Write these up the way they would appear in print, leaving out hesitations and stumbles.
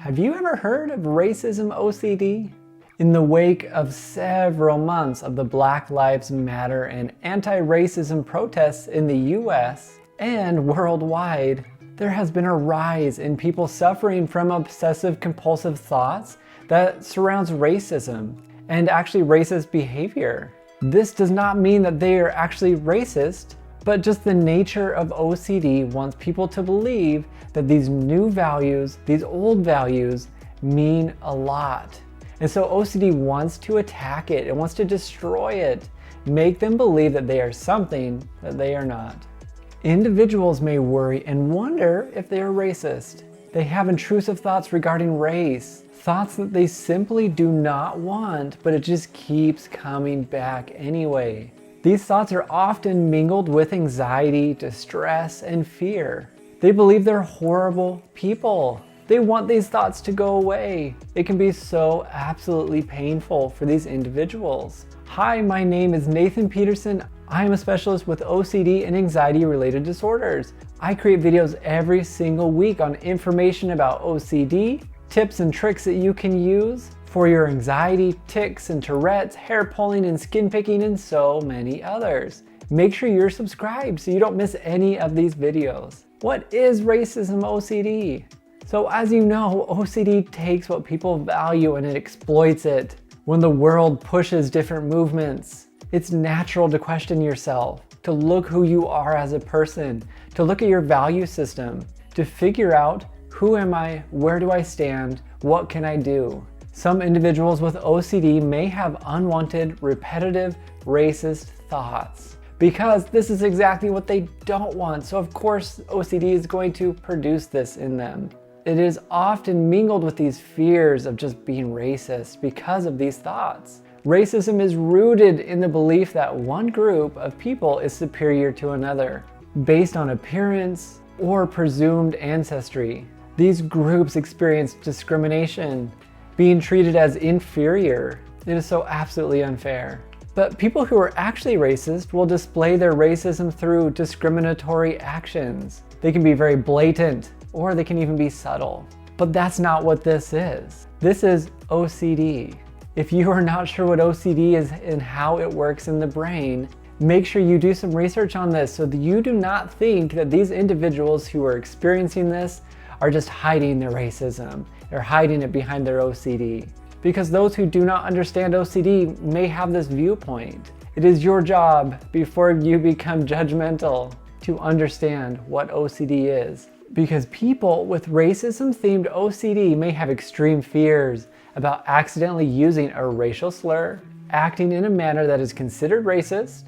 Have you ever heard of racism OCD? In the wake of several months of the Black Lives Matter and anti-racism protests in the US and worldwide, there has been a rise in people suffering from obsessive compulsive thoughts that surrounds racism and actually racist behavior. This does not mean that they are actually racist, but just the nature of OCD wants people to believe that these new values, these old values, mean a lot. And so OCD wants to attack it, it wants to destroy it, make them believe that they are something that they are not. Individuals may worry and wonder if they are racist. They have intrusive thoughts regarding race, thoughts that they simply do not want, but it just keeps coming back anyway. These thoughts are often mingled with anxiety, distress, and fear. They believe they're horrible people. They want these thoughts to go away. It can be so absolutely painful for these individuals. Hi, my name is Nathan Peterson. I am a specialist with OCD and anxiety-related disorders. I create videos every single week on information about OCD, tips and tricks that you can use for your anxiety, tics and Tourette's, hair pulling and skin picking, and so many others. Make sure you're subscribed so you don't miss any of these videos. What is racism OCD? So as you know, OCD takes what people value and it exploits it. When the world pushes different movements, it's natural to question yourself, to look who you are as a person, to look at your value system, to figure out who am I, where do I stand, what can I do? Some individuals with OCD may have unwanted, repetitive, racist thoughts because this is exactly what they don't want. So of course, OCD is going to produce this in them. It is often mingled with these fears of just being racist because of these thoughts. Racism is rooted in the belief that one group of people is superior to another based on appearance or presumed ancestry. These groups experience discrimination, being treated as inferior. It is so absolutely unfair. But people who are actually racist will display their racism through discriminatory actions. They can be very blatant, or they can even be subtle. But that's not what this is. This is OCD. If you are not sure what OCD is and how it works in the brain, make sure you do some research on this so that you do not think that these individuals who are experiencing this are just hiding their racism. They're hiding it behind their OCD. Because those who do not understand OCD may have this viewpoint. It is your job, before you become judgmental, to understand what OCD is. Because people with racism-themed OCD may have extreme fears about accidentally using a racial slur, acting in a manner that is considered racist,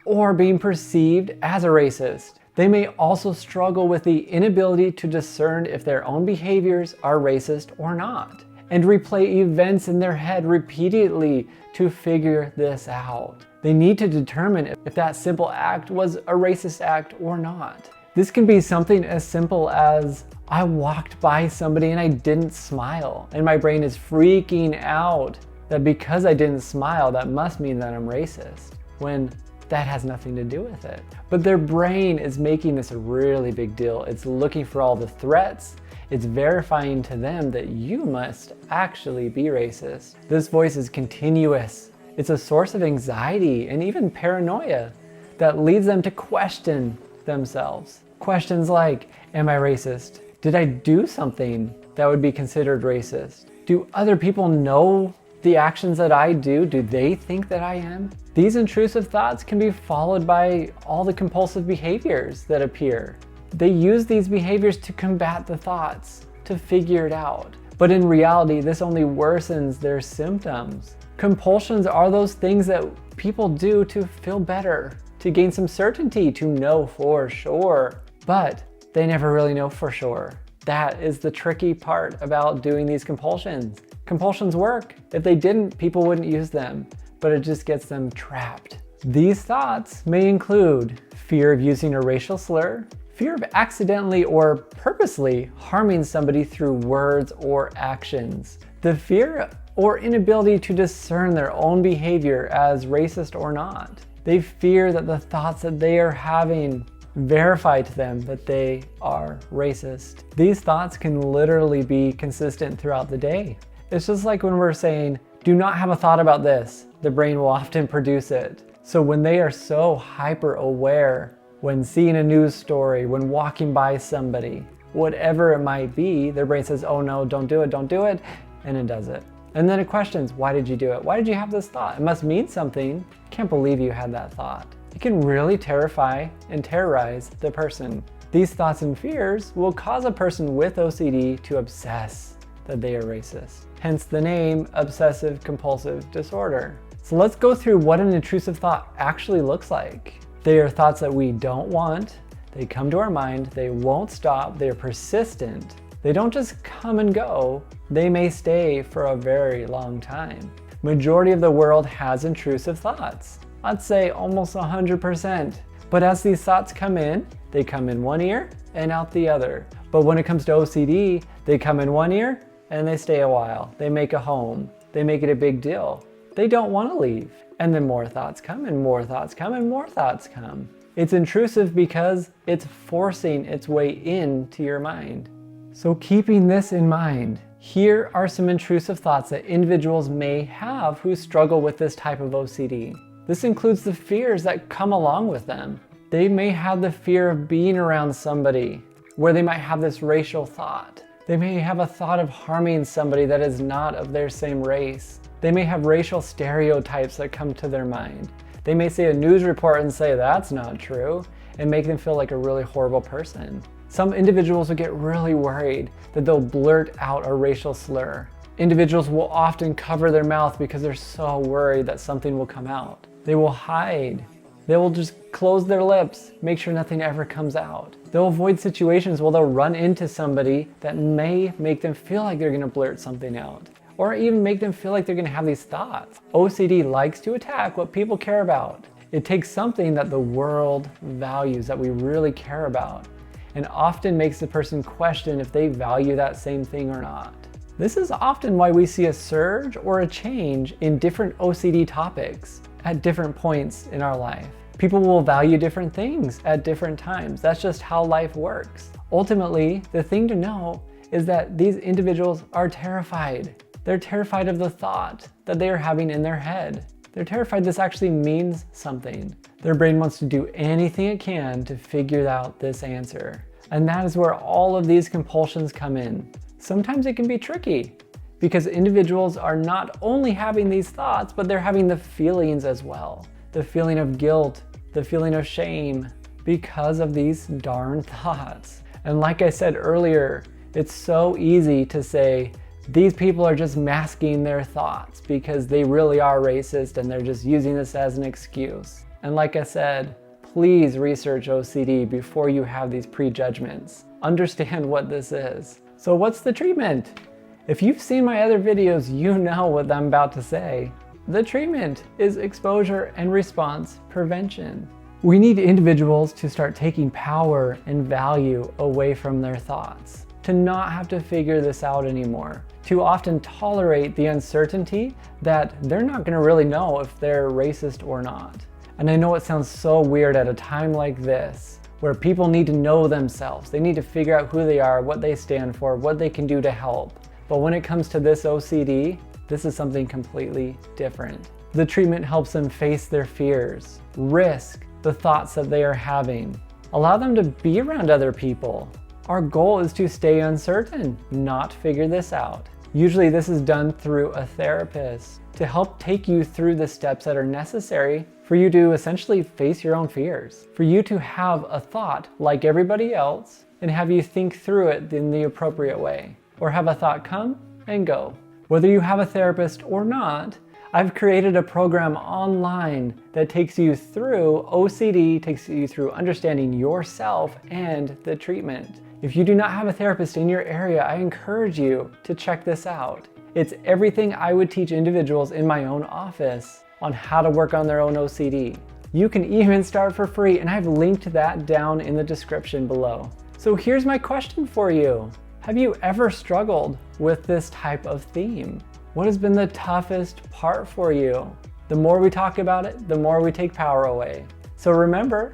or being perceived as a racist. They may also struggle with the inability to discern if their own behaviors are racist or not, and replay events in their head repeatedly to figure this out. They need to determine if that simple act was a racist act or not. This can be something as simple as, I walked by somebody and I didn't smile, and my brain is freaking out that because I didn't smile, that must mean that I'm racist, when that has nothing to do with it. But their brain is making this a really big deal. It's looking for all the threats. It's verifying to them that you must actually be racist. This voice is continuous. It's a source of anxiety and even paranoia that leads them to question themselves. Questions like, am I racist? Did I do something that would be considered racist? Do other people know the actions that I do? Do they think that I am? These intrusive thoughts can be followed by all the compulsive behaviors that appear. They use these behaviors to combat the thoughts, to figure it out. But in reality, this only worsens their symptoms. Compulsions are those things that people do to feel better, to gain some certainty, to know for sure. But they never really know for sure. That is the tricky part about doing these compulsions. Compulsions work. If they didn't, people wouldn't use them, but it just gets them trapped. These thoughts may include fear of using a racial slur, fear of accidentally or purposely harming somebody through words or actions, the fear or inability to discern their own behavior as racist or not. They fear that the thoughts that they are having verify to them that they are racist. These thoughts can literally be consistent throughout the day. It's just like when we're saying, do not have a thought about this, the brain will often produce it. So when they are so hyper aware, when seeing a news story, when walking by somebody, whatever it might be, their brain says, oh no, don't do it, and it does it. And then it questions, why did you do it? Why did you have this thought? It must mean something. Can't believe you had that thought. It can really terrify and terrorize the person. These thoughts and fears will cause a person with OCD to obsess that they are racist. Hence the name obsessive compulsive disorder. So let's go through what an intrusive thought actually looks like. They are thoughts that we don't want. They come to our mind. They won't stop. They are persistent. They don't just come and go. They may stay for a very long time. Majority of the world has intrusive thoughts. I'd say almost 100%. But as these thoughts come in, they come in one ear and out the other. But when it comes to OCD, they come in one ear and they stay a while. They make a home. They make it a big deal. They don't want to leave. And then more thoughts come and more thoughts come and more thoughts come. It's intrusive because it's forcing its way into your mind. So keeping this in mind, here are some intrusive thoughts that individuals may have who struggle with this type of OCD. This includes the fears that come along with them. They may have the fear of being around somebody where they might have this racial thought. They may have a thought of harming somebody that is not of their same race. They may have racial stereotypes that come to their mind. They may see a news report and say that's not true and make them feel like a really horrible person. Some individuals will get really worried that they'll blurt out a racial slur. Individuals will often cover their mouth because they're so worried that something will come out. They will hide. They will just close their lips, make sure nothing ever comes out. They'll avoid situations where they'll run into somebody that may make them feel like they're going to blurt something out, or even make them feel like they're going to have these thoughts. OCD likes to attack what people care about. It takes something that the world values, that we really care about, and often makes the person question if they value that same thing or not. This is often why we see a surge or a change in different OCD topics at different points in our life. People will value different things at different times. That's just how life works. Ultimately, the thing to know is that these individuals are terrified. They're terrified of the thought that they are having in their head. They're terrified this actually means something. Their brain wants to do anything it can to figure out this answer. And that is where all of these compulsions come in. Sometimes it can be tricky because individuals are not only having these thoughts, but they're having the feelings as well. The feeling of guilt, the feeling of shame because of these darn thoughts. And like I said earlier, it's so easy to say, these people are just masking their thoughts because they really are racist and they're just using this as an excuse. And like I said, please research OCD before you have these prejudgments. Understand what this is. So what's the treatment? If you've seen my other videos, you know what I'm about to say. The treatment is exposure and response prevention. We need individuals to start taking power and value away from their thoughts, to not have to figure this out anymore, to often tolerate the uncertainty that they're not going to really know if they're racist or not. And I know it sounds so weird at a time like this, where people need to know themselves. They need to figure out who they are, what they stand for, what they can do to help. But when it comes to this OCD, this is something completely different. The treatment helps them face their fears, risk the thoughts that they are having, allow them to be around other people. Our goal is to stay uncertain, not figure this out. Usually this is done through a therapist to help take you through the steps that are necessary for you to essentially face your own fears, for you to have a thought like everybody else and have you think through it in the appropriate way, or have a thought come and go. Whether you have a therapist or not, I've created a program online that takes you through OCD, takes you through understanding yourself and the treatment. If you do not have a therapist in your area, I encourage you to check this out. It's everything I would teach individuals in my own office on how to work on their own OCD. You can even start for free, and I've linked that down in the description below. So here's my question for you. Have you ever struggled with this type of theme? What has been the toughest part for you? The more we talk about it, the more we take power away. So remember,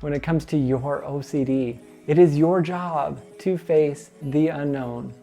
when it comes to your OCD. It is your job to face the unknown.